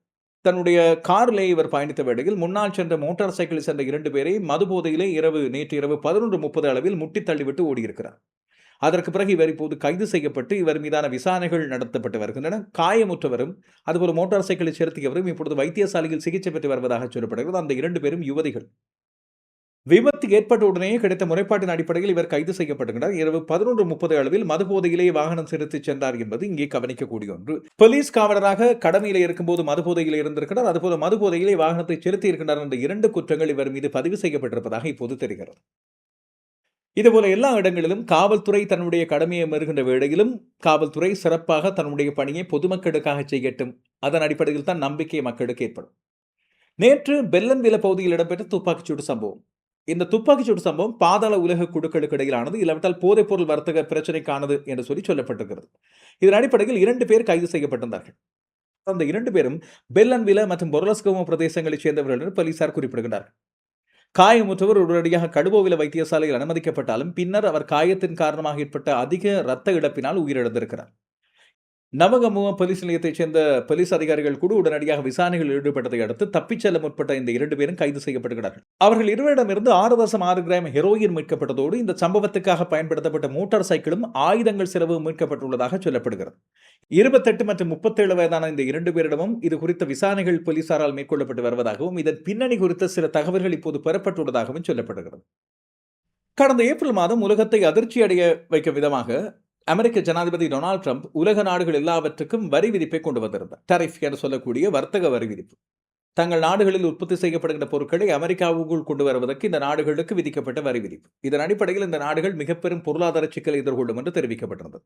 தன்னுடைய காரிலே இவர் பயணித்த வேளையில் முன்னால் சென்ற மோட்டார் சைக்கிளில் சென்ற 2 பேரை மது போதையிலே நேற்று இரவு 11:30 அளவில் முட்டி தள்ளிவிட்டு ஓடியிருக்கிறார். அதற்கு பிறகு இவர் இப்போது கைது செய்யப்பட்டு இவர் மீதான விசாரணைகள் நடத்தப்பட்டு வருகின்றன. காயமுற்றவரும் அதுபோல மோட்டார் சைக்கிளை செலுத்தியவரும் இப்பொழுது வைத்தியசாலையில் சிகிச்சை பெற்று வருவதாக சொல்லப்படுகிறது. அந்த 2 பேரும் யுவதிகள். விபத்து ஏற்பட்ட உடனே கிடைத்த முறைப்பாட்டின் அடிப்படையில் இவர் கைது செய்யப்படுகிறார். இரவு 11:30 அளவில் மது போதையிலே வாகனம் செலுத்திச் சென்றார் என்பது இங்கே கவனிக்கக்கூடிய ஒன்று. போலீஸ் காவலராக கடமையிலே இருக்கும்போது மது போதையிலே இருந்திருக்கிறார். அதுபோல மது போதையிலே வாகனத்தை செலுத்தி இருக்கின்றார் என்ற 2 குற்றங்கள் இவர் மீது பதிவு செய்யப்பட்டிருப்பதாக இப்போது தெரிகிறது. இதுபோல எல்லா இடங்களிலும் காவல்துறை தன்னுடைய கடமையை மீறுகின்ற வேளையிலும் காவல்துறை சிறப்பாக தன்னுடைய பணியை பொதுமக்களுக்காக செய்யட்டும். அதன் அடிப்படையில் தான் நம்பிக்கை மக்களுக்கு ஏற்படும். நேற்று பெல்லன்வில பகுதியில் இடம்பெற்ற துப்பாக்கிச்சூடு சம்பவம். இந்த துப்பாக்கிச்சூடு சம்பவம் பாதாள உலக குழுக்களுக்கு இடையிலானது, இல்லாவிட்டால் போதைப்பொருள் வர்த்தக பிரச்சனைக்கானது என்று சொல்லப்பட்டிருக்கிறது. இதன் அடிப்படையில் 2 பேர் கைது செய்யப்பட்டிருந்தார்கள். அந்த 2 பேரும் பெல்லன்வில மற்றும் பொரலஸ்கோமோ பிரதேசங்களைச் சேர்ந்தவர்கள் என்று போலீசார் குறிப்பிடுகிறார்கள். காயமுற்றவர் உடனடியாக கடுவோவில வைத்தியசாலையில் அனுமதிக்கப்பட்டாலும் பின்னர் அவர் காயத்தின் காரணமாக ஏற்பட்ட அதிக இரத்த இழப்பினால் உயிரிழந்திருக்கிறார். நவகமுவ போலீஸ் நிலையத்தைச் சேர்ந்த போலீஸ் அதிகாரிகள் கூட உடனடியாக விசாரணைகளில் ஈடுபட்டதை அடுத்து தப்பிச் செல்ல முற்பட்ட இந்த 2 பேரும் கைது செய்யப்படுகிறார்கள். அவர்கள் இருவரிடமிருந்து 6.6 கிராம் ஹெரோயின் மீட்கப்பட்டதோடு இந்த சம்பவத்துக்காக பயன்படுத்தப்பட்ட மோட்டார் சைக்கிளும் ஆயுதங்கள் சிலவு மீட்கப்பட்டுள்ளதாக சொல்லப்படுகிறது. 28 மற்றும் 37 வயதான இந்த 2 பேரிடமும் இது குறித்த விசாரணைகள் போலீசாரால் மேற்கொள்ளப்பட்டு வருவதாகவும் இதன் பின்னணி குறித்த சில தகவல்கள் இப்போது பெறப்பட்டுள்ளதாகவும் சொல்லப்படுகிறது. கடந்த ஏப்ரல் மாதம் உலகத்தை அதிர்ச்சி அடைய வைக்கும் விதமாக அமெரிக்க ஜனாதிபதி டொனால்ட் ட்ரம்ப் உலக நாடுகள் எல்லாவற்றுக்கும் வரி விதிப்பை கொண்டு வந்திருந்தார். டாரிஃப் என்று சொல்லக்கூடிய வர்த்தக வரி விதிப்பு. தங்கள் நாடுகளில் உற்பத்தி செய்யப்படுகின்ற பொருட்களை அமெரிக்காவுக்குள் கொண்டு வருவதற்கு இந்த நாடுகளுக்கு விதிக்கப்பட்ட வரி விதிப்பு. இதன் அடிப்படையில் இந்த நாடுகள் மிக பெரும் பொருளாதார சிக்கலை எதிர்கொள்ளும் என்று தெரிவிக்கப்பட்டிருந்தது.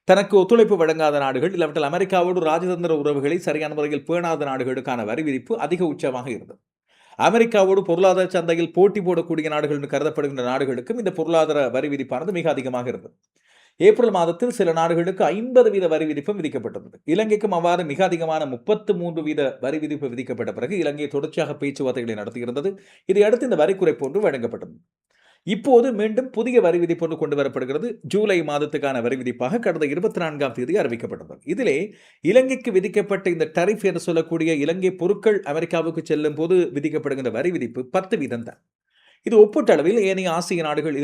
தனக்கு ஒத்துழைப்பு வழங்காத நாடுகள், இல்லாவிட்டால் அமெரிக்காவோடு ராஜதந்திர உறவுகளை சரியான முறையில் பேணாத நாடுகளுக்கான வரி விதிப்பு அதிக உச்சமாக இருந்தது. அமெரிக்காவோடு பொருளாதார சந்தையில் போட்டி போடக்கூடிய நாடுகள் என்று கருதப்படுகின்ற நாடுகளுக்கும் இந்த பொருளாதார வரி விதிப்பானது மிக அதிகமாக இருந்தது. ஏப்ரல் மாதத்தில் சில நாடுகளுக்கு 50% வரி விதிப்பும் விதிக்கப்பட்டது. இலங்கைக்கும் அவ்வாறு மிக அதிகமான 33% வரி விதிப்பு விதிக்கப்பட்ட பிறகு இலங்கை தொடர்ச்சியாக பேச்சுவார்த்தைகளை நடத்தியிருந்தது. இதையடுத்து இந்த வரி குறைப்பு ஒன்று வழங்கப்பட்டது. இப்போது மீண்டும் புதிய வரி விதிப்பு ஒன்று கொண்டு வரப்படுகிறது. ஜூலை மாதத்துக்கான வரி விதிப்பாக கடந்த 24ஆம் தேதி அறிவிக்கப்பட்டது. இதிலே இலங்கைக்கு விதிக்கப்பட்ட இந்த டாரிஃப் என்று சொல்லக்கூடிய இலங்கை பொருட்கள் அமெரிக்காவுக்கு செல்லும் போது விதிக்கப்படுகின்ற வரி விதிப்பு 10% தான். இது ஒப்பீட்டளவில் ஏனைய ஆசிய நாடுகள்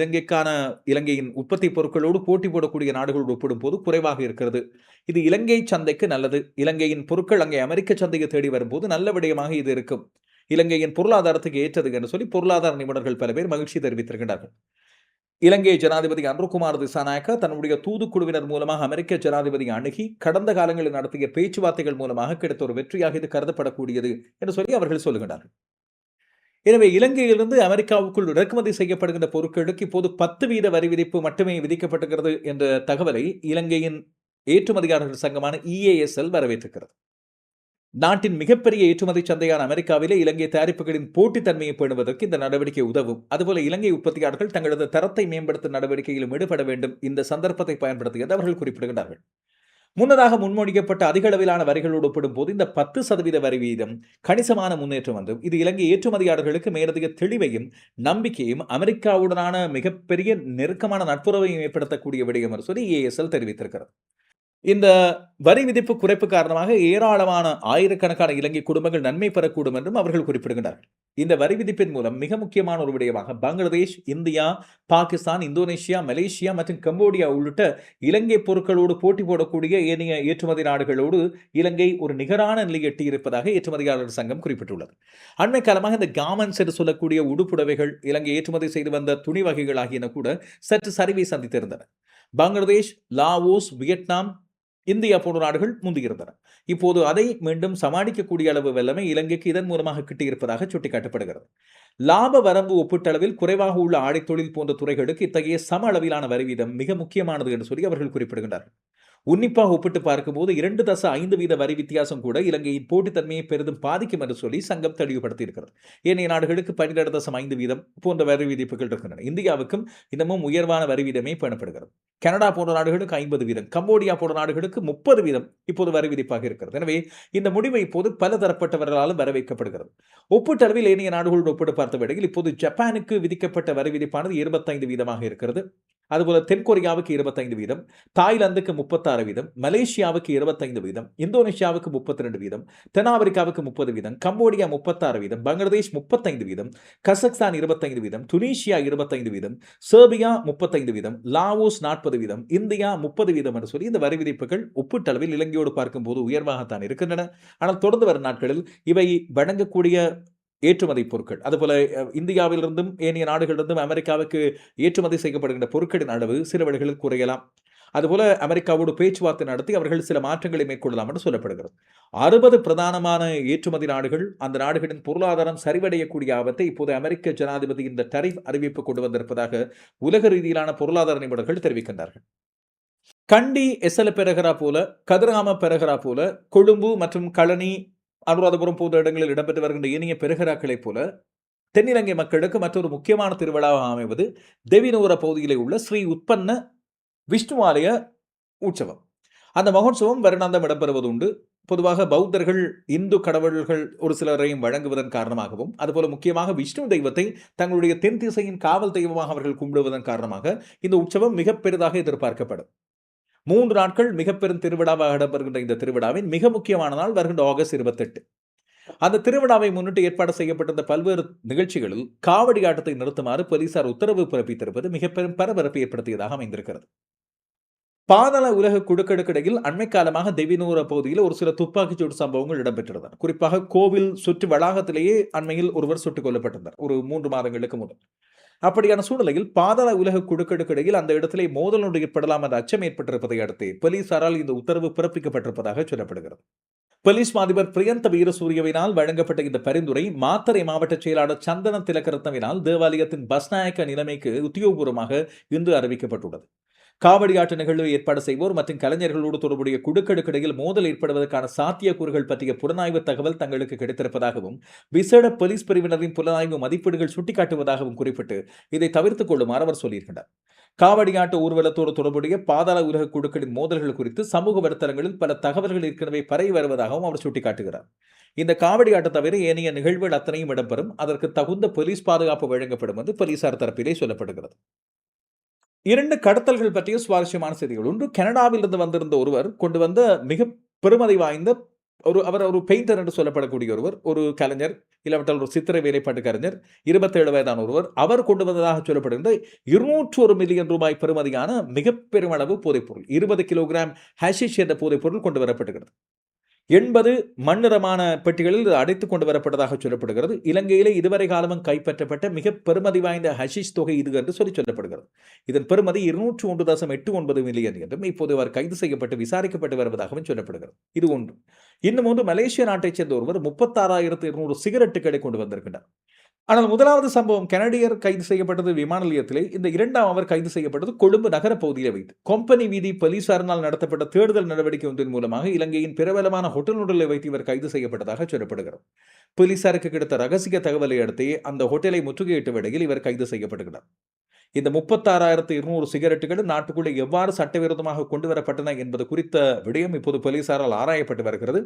இலங்கையின் உற்பத்தி பொருட்களோடு போட்டி போடக்கூடிய நாடுகளோடு ஒப்பிடும் போது குறைவாக இருக்கிறது. இது இலங்கை சந்தைக்கு நல்லது. இலங்கையின் பொருட்கள் அங்கே அமெரிக்க சந்தையை தேடி வரும்போது நல்ல விடயமாக இது இருக்கும். இலங்கையின் பொருளாதாரத்துக்கு ஏற்றது என்று சொல்லி பொருளாதார நிபுணர்கள் பல பேர் மகிழ்ச்சி தெரிவித்திருக்கிறார்கள். இலங்கை ஜனாதிபதி அன்ருகுமார் திசாநாயக்க தன்னுடைய தூதுக்குழுவினர் மூலமாக அமெரிக்க ஜனாதிபதி அணுகி கடந்த காலங்களில் நடத்திய பேச்சுவார்த்தைகள் மூலமாக கிடைத்த ஒரு வெற்றியாக இது கருதப்படக்கூடியது என்று சொல்லி அவர்கள் சொல்லுகிறார்கள். எனவே இலங்கையிலிருந்து அமெரிக்காவுக்குள் இறக்குமதி செய்யப்படுகின்ற பொருட்களுக்கு இப்போது 10% வரி விதிப்பு மட்டுமே விதிக்கப்பட்டிருக்கிறது என்ற தகவலை இலங்கையின் ஏற்றுமதியாளர்கள் சங்கமான EASL வரவேற்றிருக்கிறது. நாட்டின் மிகப்பெரிய ஏற்றுமதி சந்தையான அமெரிக்காவிலே இலங்கை தயாரிப்புகளின் போட்டித்தன்மையை பேணுவதற்கு இந்த நடவடிக்கை உதவும். அதுபோல இலங்கை உற்பத்தியாளர்கள் தங்களது தரத்தை மேம்படுத்தும் நடவடிக்கையிலும் ஈடுபட வேண்டும் இந்த சந்தர்ப்பத்தை பயன்படுத்தி என்று அவர்கள் குறிப்பிடுகிறார்கள். முன்னதாக முன்மொழிக்கப்பட்ட அதிக அளவிலான வரிகளோடு ஒப்பிடும்போது இந்த 10% வரி வீதம் கணிசமான முன்னேற்றம் வந்து இது இலங்கை ஏற்றுமதியாளர்களுக்கு மேலதிக தெளிவையும் நம்பிக்கையும் அமெரிக்காவுடனான மிகப்பெரிய நெருக்கமான நட்புறவையும் ஏற்படுத்தக்கூடிய விடயம் என்று சொல்லி ஏஎஸ்எல் தெரிவித்திருக்கிறது. இந்த வரி விதிப்பு குறைப்பு காரணமாக ஏராளமான ஆயிரக்கணக்கான இலங்கை குடும்பங்கள் நன்மை பெறக்கூடும் என்றும் அவர்கள் குறிப்பிடுகின்றனர். இந்த வரி விதிப்பின் மூலம் மிக முக்கியமான ஒரு விடயமாக Bangladesh, India, Pakistan, Indonesia, Malaysia மற்றும் கம்போடியா உள்ளிட்ட இலங்கை பொருட்களோடு போட்டி போடக்கூடிய ஏனைய ஏற்றுமதி நாடுகளோடு இலங்கை ஒரு நிகரான நிலையை எட்டியிருப்பதாக ஏற்றுமதியாளர் சங்கம் குறிப்பிட்டுள்ளது. அண்மை காலமாக இந்த கார்மெண்ட்ஸ் என்று சொல்லக்கூடிய உடுப்புடவைகள், இலங்கை ஏற்றுமதி செய்து வந்த துணி வகைகள் ஆகியன கூட சற்று சரிவை சந்தித்திருந்தன. பங்களாதேஷ், லாவோஸ், வியட்நாம், இந்தியா போன்ற நாடுகள் முந்தியிருந்தன. இப்போது அதை மீண்டும் சமாளிக்கக்கூடிய அளவு வல்லமை இலங்கைக்கு இதன் மூலமாக கிட்டியிருப்பதாக சுட்டிக்காட்டப்படுகிறது. லாப வரம்பு ஒப்பீட்டளவில் குறைவாக உள்ள ஆடைத்தொழில் போன்ற துறைகளுக்கு இத்தகைய சம அளவிலான வரி வீதம் மிக முக்கியமானது என்று சொல்லி அவர்கள் குறிப்பிடுகின்றனர். உன்னிப்பாக ஒப்பிட்டு பார்க்கும்போது 2.5% வரி வித்தியாசம் கூட இலங்கையின் போட்டித்தன்மையை பெரிதும் பாதிக்கும் என்று சொல்லி சங்கம் தெளிவுபடுத்தியிருக்கிறது. ஏனைய நாடுகளுக்கு 12.5% போன்ற வரி விதிப்புகள் இருக்கின்றன. இந்தியாவுக்கும் இன்னமும் உயர்வான வரி வீதமே பேணப்படுகிறது. கனடா போன்ற நாடுகளுக்கு 50%, கம்போடியா போன்ற நாடுகளுக்கு 30% இப்போது வரி விதிப்பாக இருக்கிறது. எனவே இந்த முடிவு இப்போது பல தரப்பட்டவர்களாலும் வரவேற்கப்படுகிறது. ஒப்பீட்டளவில் ஏனைய நாடுகளோடு ஒப்பிட்டு பார்த்த வேளையில் இப்போது ஜப்பானுக்கு விதிக்கப்பட்ட வரி விதிப்பானது 25% இருக்கிறது. அதுபோல தென்கொரியாவுக்கு 25%, தாய்லாந்துக்கு 36%, மலேசியாவுக்கு 25%, இந்தோனேஷியாவுக்கு 32%, தென்னாப்பிரிக்காவுக்கு 30%, Cambodia 36%, Bangladesh 35%, Kazakhstan 25%, Tunisia 25%, Serbia 35%, Laos 40%, India 30% என்று சொல்லி இந்த வரி விதிப்புகள் ஒப்பீட்டளவில் இலங்கையோடு பார்க்கும்போது உயர்வாகத்தான் இருக்கின்றன. ஆனால் தொடர்ந்து வரும் நாட்களில் இவை வழங்கக்கூடிய ஏற்றுமதி பொருட்கள், அதுபோல இந்தியாவிலிருந்தும் ஏனைய நாடுகளிலிருந்தும் அமெரிக்காவுக்கு ஏற்றுமதி செய்யப்படுகின்ற பொருட்களின் அளவு சில வழிகளில் குறையலாம். அதுபோல அமெரிக்காவோடு பேச்சுவார்த்தை நடத்தி அவர்கள் சில மாற்றங்களை மேற்கொள்ளலாம் என்று சொல்லப்படுகிறது. 60 பிரதானமான ஏற்றுமதி நாடுகள், அந்த நாடுகளின் பொருளாதாரம் சரிவடையக்கூடிய ஆபத்தை இப்போது அமெரிக்க ஜனாதிபதி இந்த டரிஃப் அறிவிப்பு கொண்டு வந்திருப்பதாக உலக ரீதியிலான பொருளாதார நிபுணர்கள் தெரிவிக்கின்றார்கள். கண்டி, எசல பெரகரா போல, கதிராம பெரகரா போல, கொழும்பு மற்றும் களனி, அனுராதபுரம் போன்ற இடங்களில் இடம்பெற்று வருகின்ற இனிய பெருகராக்களைப் போல தென்னிலங்கை மக்களுக்கு மற்றொரு முக்கியமான திருவிழாவாக அமைவது தெவினூர பகுதியிலே உள்ள ஸ்ரீ உத்பன்ன விஷ்ணுவாலய உற்சவம். அந்த மகோற்சவம் வருடாந்தம் இடம்பெறுவது உண்டு. பொதுவாக பௌத்தர்கள் இந்து கடவுள்கள் ஒரு சிலரையும் வழங்குவதன் காரணமாகவும், அதுபோல முக்கியமாக விஷ்ணு தெய்வத்தை தங்களுடைய தென் திசையின் காவல் தெய்வமாக அவர்கள் கும்பிடுவதன் காரணமாக இந்த உற்சவம் மிக பெரிதாக எதிர்பார்க்கப்படும். 3 நாட்கள் மிக பெரும் திருவிழாவாக இடம்பெறுகின்ற இந்த திருவிழாவின் மிக முக்கியமான நாள் வருகின்ற ஆகஸ்ட் 28. அந்த திருவிழாவை முன்னிட்டு ஏற்பாடு செய்யப்பட்டிருந்த பல்வேறு நிகழ்ச்சிகளில் காவடி ஆட்டத்தை நிறுத்துமாறு போலீசார் உத்தரவு பிறப்பித்திருப்பது மிக பெரும் பரபரப்பை ஏற்படுத்தியதாக அமைந்திருக்கிறது. பாதாள உலக குழுக்களுக்கிடையில் அண்மை காலமாக தெவினூர பகுதியில் ஒரு சில துப்பாக்கிச்சூடு சம்பவங்கள் இடம்பெற்றிருந்தன. குறிப்பாக கோவில் சுற்று வளாகத்திலேயே அண்மையில் ஒருவர் சுட்டுக் கொல்லப்பட்டிருந்தார், ஒரு 3 மாதங்களுக்கு முதல். அப்படியான சூழ்நிலையில் பாதாள உலக குழுக்களுக்கு இடையில் அந்த இடத்திலே மோதல் ஒன்று ஏற்படலாம் என்ற அச்சம் ஏற்பட்டிருப்பதை அடுத்து போலீசாரால் இந்த உத்தரவு பிறப்பிக்கப்பட்டிருப்பதாக சொல்லப்படுகிறது. போலீஸ் அதிபர் பிரியந்த வீரசூரியவினால் வழங்கப்பட்ட இந்த பரிந்துரை மாத்தறை மாவட்ட செயலாளர் சந்தன திலகரத்னவினால் தேவாலயத்தின் பஸ்நாயக்க நிலைமைக்கு உத்தியோகபூர்வமாக இன்று அறிவிக்கப்பட்டுள்ளது. காவடியாட்ட நிகழ்வை ஏற்பாடு செய்வோர் மற்றும் கலைஞர்களோடு தொடர்புடைய குழுக்களுக்கு இடையில் மோதல் ஏற்படுவதற்கான சாத்தியக்கூறுகள் பற்றிய புலனாய்வு தகவல் தங்களுக்கு கிடைத்திருப்பதாகவும் விசேட போலீஸ் பிரிவினரின் புலனாய்வு மதிப்பீடுகள் சுட்டிக்காட்டுவதாகவும் குறிப்பிட்டு இதை தவிர்த்துக் கொள்ளுமாறு அவர் சொல்லியிருக்கிறார். காவடியாட்ட ஊர்வலத்தோடு தொடர்புடைய பாதாள உலக குழுக்களின் மோதல்கள் குறித்து சமூக வலைத்தளங்களில் பல தகவல்கள் ஏற்கனவே பரவி வருவதாகவும் அவர் சுட்டிக்காட்டுகிறார். இந்த காவடியாட்ட தவிர ஏனைய நிகழ்வுகள் அத்தனையும் இடம்பெறும், அதற்கு தகுந்த போலீஸ் பாதுகாப்பு வழங்கப்படும் என்று போலீசார் தரப்பிலே சொல்லப்படுகிறது. 2 கடத்தல்கள் பற்றிய சுவாரஸ்யமான செய்திகள். ஒன்று, கனடாவில் இருந்து வந்திருந்த ஒருவர் கொண்டு வந்த மிக பெருமதி வாய்ந்த அவர் ஒரு பெயிண்டர் என்று சொல்லப்படக்கூடிய ஒருவர், ஒரு கலைஞர், இல்லாவிட்டால் ஒரு சித்திரை வேலைப்பாட்டு கலைஞர், 27 வயதான ஒருவர், அவர் கொண்டு வந்ததாக சொல்லப்படுகின்ற 201 மில்லியன் ரூபாய் பெறுமதியான மிக பெருமளவு போதைப்பொருள், 20 கிலோகிராம் ஹஷிஷ் என்ற போதைப்பொருள் கொண்டு வரப்படுகிறது. 80 மண்ணிறமான பெட்டிகளில் அடைத்துக் கொண்டு வரப்பட்டதாக சொல்லப்படுகிறது. இலங்கையிலே இதுவரை காலமும் கைப்பற்றப்பட்ட மிக பெருமதி வாய்ந்த ஹஷிஷ் தொகை இது என்று சொல்லப்படுகிறது. இதன் பெருமதி 201.89 மில்லியன் என்றும் இப்போது அவர் கைது செய்யப்பட்டு விசாரிக்கப்பட்டு வருவதாகவும் சொல்லப்படுகிறது. இது ஒன்று. இன்னும் ஒன்று, மலேசிய நாட்டைச் சேர்ந்த ஒருவர் 36,200 சிகரெட்டுகளை கொண்டு வந்திருக்கிறார். ஆனால் முதலாவது சம்பவம் கனடியர் கைது செய்யப்பட்டது விமான நிலையத்திலே. இந்த இரண்டாம் அவர் கைது செய்யப்பட்டது கொழும்பு நகர பகுதியில் வைத்து கொம்பனி வீதி போலீசாரினால் நடத்தப்பட்ட தேடுதல் நடவடிக்கை ஒன்றின் மூலமாக இலங்கையின் பிரபலமான ஹோட்டல் ஒன்றில் வைத்து இவர் கைது செய்யப்பட்டதாக சொல்லப்படுகிறது. போலீசாருக்கு கிடைத்த ரகசிய தகவலை அடுத்தே அந்த ஹோட்டலை முற்றுகையிட்ட வேளையில் இவர் கைது செய்யப்படுகிறார். இந்த 36,200 சிகரெட்டுகள் நாட்டுக்குள்ளே எவ்வாறு சட்டவிரோதமாக கொண்டு வரப்பட்டன என்பது குறித்த விடயம் இப்போது போலீசாரால் ஆராயப்பட்டு வருகிறது.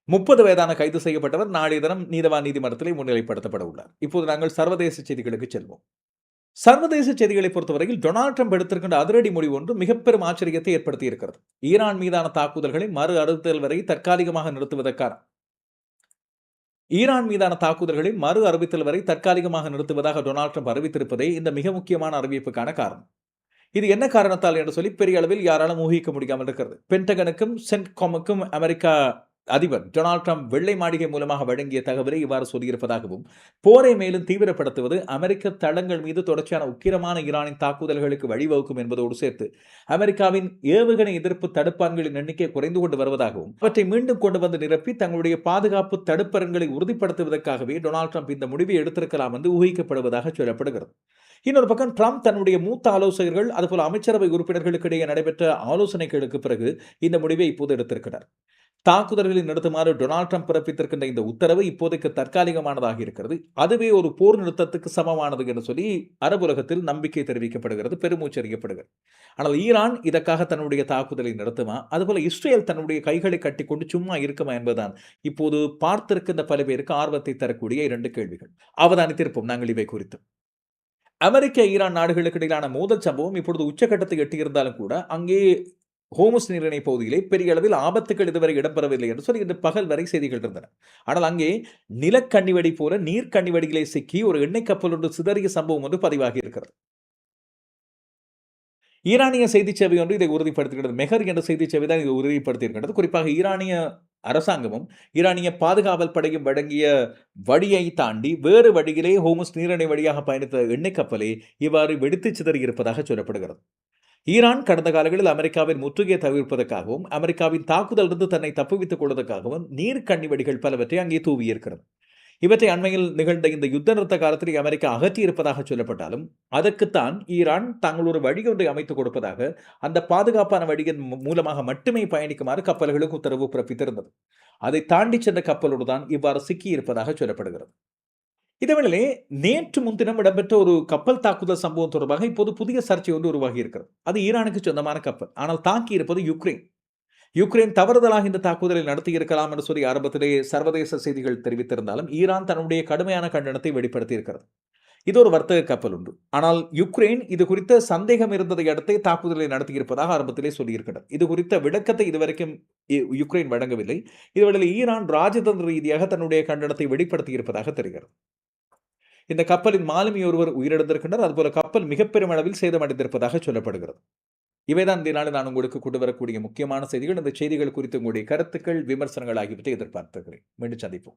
30 வயதான கைது செய்யப்பட்டவர் நாளைய தினம் நீதவான் நீதிமன்றத்திலே முன்னிலைப்படுத்தப்பட உள்ளார். இப்போது நாங்கள் சர்வதேச செய்திகளுக்கு செல்வோம். சர்வதேச செய்திகளை பொறுத்தவரையில் டொனால்ட் ட்ரம்ப் எடுத்திருக்கின்ற அதிரடி முடிவு ஒன்று மிக பெரும் ஆச்சரியத்தை ஏற்படுத்தி இருக்கிறது. ஈரான் மீதான தாக்குதல்களை மறு அறிவித்தல் வரை தற்காலிகமாக நிறுத்துவதற்கான தற்காலிகமாக நிறுத்துவதாக டொனால்ட் ட்ரம்ப் அறிவித்திருப்பதே இந்த மிக முக்கியமான அறிவிப்புக்கான காரணம். இது என்ன காரணத்தால் என்று சொல்லி பெரிய அளவில் யாராலும் ஊகிக்க முடியாமல் இருக்கிறது. பென்டகனுக்கும் சென்ட்காமுக்கும் அமெரிக்கா அதிபர் டொனால்ட் ட்ரம்ப் வெள்ளை மாளிகை மூலமாக வழங்கிய தகவலை இவ்வாறு சொல்லியிருப்பதாகவும், போரை மேலும் தீவிரப்படுத்துவது அமெரிக்க தளங்கள் மீது தொடர்ச்சியான உக்கிரமான ஈரானின் தாக்குதல்களுக்கு வழிவகுக்கும் என்பதோடு சேர்த்து அமெரிக்காவின் ஏவுகணை எதிர்ப்பு தடுப்பான்களின் எண்ணிக்கை குறைந்து கொண்டு வருவதாகவும், அவற்றை மீண்டும் கொண்டு வந்து நிரப்பி தங்களுடைய பாதுகாப்பு தடுப்பரங்களை உறுதிப்படுத்துவதற்காகவே டொனால்ட் ட்ரம்ப் இந்த முடிவை எடுத்திருக்கலாம் என்று ஊகிக்கப்படுவதாக சொல்லப்படுகிறது. இன்னொரு பக்கம் ட்ரம்ப் தன்னுடைய மூத்த ஆலோசகர்கள் அதுபோல அமைச்சரவை உறுப்பினர்களுக்கு இடையே நடைபெற்ற ஆலோசனைகளுக்கு பிறகு இந்த முடிவை இப்போது எடுத்திருக்கிறார். தாக்குதல்களை நிறுத்துமாறு டொனால்ட் ட்ரம்ப் பிறப்பித்திருக்கின்ற இந்த உத்தரவு இப்போதைக்கு தற்காலிகமானதாக இருக்கிறது. அதுவே ஒரு போர் நிறுத்தத்துக்கு சமமானது என்று சொல்லி அரபு உலகத்தில் நம்பிக்கை தெரிவிக்கப்படுகிறது, பெருமூச்சரிக்கப்படுகிறது. ஆனால் ஈரான் இதற்காக தன்னுடைய தாக்குதலை நிறுத்துமா, அதுபோல இஸ்ரேல் தன்னுடைய கைகளை கட்டிக்கொண்டு சும்மா இருக்குமா என்பதுதான் இப்போது பார்த்திருக்கின்ற பல பேருக்கு ஆர்வத்தை தரக்கூடிய 2 கேள்விகள். அவதானித்திருப்போம் நாங்கள் இவை குறித்து. அமெரிக்க ஈரான் நாடுகளுக்கு இடையிலான மோதல் சம்பவம் இப்பொழுது உச்சகட்டத்தை எட்டியிருந்தாலும் கூட அங்கே ஹோமுஸ் நீரிணை பகுதியிலே பெரிய அளவில் ஆபத்துகள் இதுவரை இடம்பெறவில்லை என்று சொல்லி இன்று பகல் வரை செய்திகள் இருந்தன. ஆனால் அங்கே நிலக்கண்ணிவடி போல நீர்க்கண்ணிவடிகளை சிக்கி ஒரு எண்ணெய் கப்பல் ஒன்று சிதறிய சம்பவம் ஒன்று பதிவாகி இருக்கிறது. ஈரானிய செய்தி சேவை ஒன்று இதை உறுதிப்படுத்துகிறது. மெஹர் என்ற செய்தி சேவை தான் இதை உறுதிப்படுத்தியிருக்கிறது. குறிப்பாக ஈரானிய அரசாங்கமும் ஈரானிய பாதுகாவல் படையும் வழங்கிய வழியை தாண்டி வேறு வழியிலே ஹோமுஸ் நீரிணை வழியாக பயணித்த எண்ணெய் கப்பலே இவ்வாறு வெடித்து சிதறி இருப்பதாக சொல்லப்படுகிறது. ஈரான் கடந்த காலங்களில் அமெரிக்காவின் முற்றுகையை தவிர்ப்பதற்காகவும் அமெரிக்காவின் தாக்குதலிருந்து தன்னை தப்புவித்துக் கொள்வதற்காகவும் நீர்க்கண்ணிவடிகள் பலவற்றை அங்கே தூவியிருக்கிறது. இவற்றை அண்மையில் நிகழ்ந்த இந்த யுத்த நிறுத்த காலத்தில் அமெரிக்கா அகற்றியிருப்பதாக சொல்லப்பட்டாலும் அதற்குத்தான் ஈரான் தாங்கள் ஒரு வழியொன்றை அமைத்துக் கொடுப்பதாக, அந்த பாதுகாப்பான வழியின் மூலமாக மட்டுமே பயணிக்குமாறு கப்பல்களுக்கு உத்தரவு பிறப்பித்திருந்தது. அதை தாண்டி சென்ற கப்பலோடு தான் இவ்வாறு சிக்கியிருப்பதாக சொல்லப்படுகிறது. இதேவேளை நேற்று முன்தினம் இடம்பெற்ற ஒரு கப்பல் தாக்குதல் சம்பவம் தொடர்பாக இப்போது புதிய சர்ச்சை ஒன்று உருவாகி இருக்கிறது. அது ஈரானுக்கு சொந்தமான கப்பல், ஆனால் தாக்கி இருப்பது யுக்ரைன் தவறுதலாக இந்த தாக்குதலை நடத்தியிருக்கலாம் என்று சொல்லி ஆரம்பத்திலே சர்வதேச செய்திகள் தெரிவித்திருந்தாலும் ஈரான் தன்னுடைய கடுமையான கண்டனத்தை வெளிப்படுத்தி இருக்கிறது. இது ஒரு வர்த்தக கப்பல் ஒன்று. ஆனால் யுக்ரைன் இது குறித்த சந்தேகம் இருந்ததை அடுத்தே தாக்குதலை நடத்தியிருப்பதாக ஆரம்பத்திலே சொல்லியிருக்கிறது. இது குறித்த விளக்கத்தை இதுவரைக்கும் யுக்ரைன் வழங்கவில்லை. இதுவேளை ஈரான் ராஜதந்திர ரீதியாக தன்னுடைய கண்டனத்தை வெளிப்படுத்தியிருப்பதாக தெரிகிறது. இந்த கப்பலின் மாலுமி ஒருவர் உயிரிழந்திருக்கின்றார். அதுபோல கப்பல் மிக பெரும் அளவில் சேதமடைந்திருப்பதாக சொல்லப்படுகிறது. இவைதான் இந்த நாளில் நான் உங்களுக்கு கொண்டு வரக்கூடிய முக்கியமான செய்திகள். இந்த செய்திகள் குறித்து உங்களுடைய கருத்துக்கள், விமர்சனங்கள் ஆகியவற்றை எதிர்பார்த்துக்கிறேன். மீண்டும் சந்திப்போம்.